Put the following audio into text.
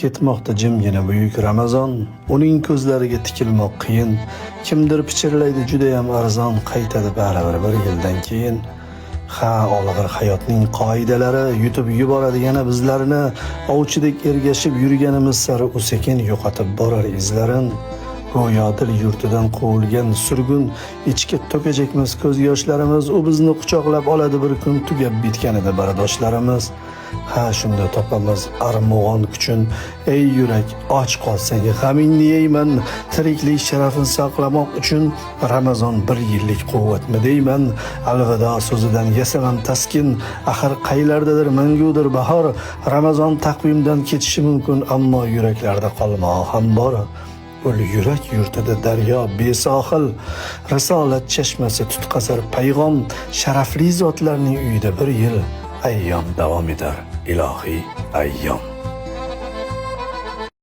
ketmoqda jimgina buyuk Ramazon, uning ko'zlariga tikilmoq qiyin. Kimdir pichirlaydi juda ham arzon, qaytadi baribir bir yildan keyin. Ha, olg'ir hayotning qoidalari yutib yuboradi yana bizlarni, ovchidek ergashib yurganimiz sari u sekin yo'qotib borar izlarin. Go'yo dil yurtidan quvilgan surgun, ichki to'kajakmiz ko'z yoshlarimiz, u bizni quchoqlab oladi bir kun, tugab bitganida bardoshlarimiz. Ha, shunda topamiz armug'on kuchun, ey yurak, och qolsang g'amingni yeyman, tiriklik sharafini saqlamoq uchun Ramazon bir yillik quvvatmi deyman. Alvido so'zidan yasamam taskin, axir qaylardadir mangudir bahor. Ramazon taqvimdan ketishi mumkin, ammo yuraklarda qolmog'i ham bor. Ul yurak yurtida daryo besohil, risolat chashmasi tutqazar payg'om, sharafli zotlarning uyida bir yil ayyom davom etar, ilohiy ayyom.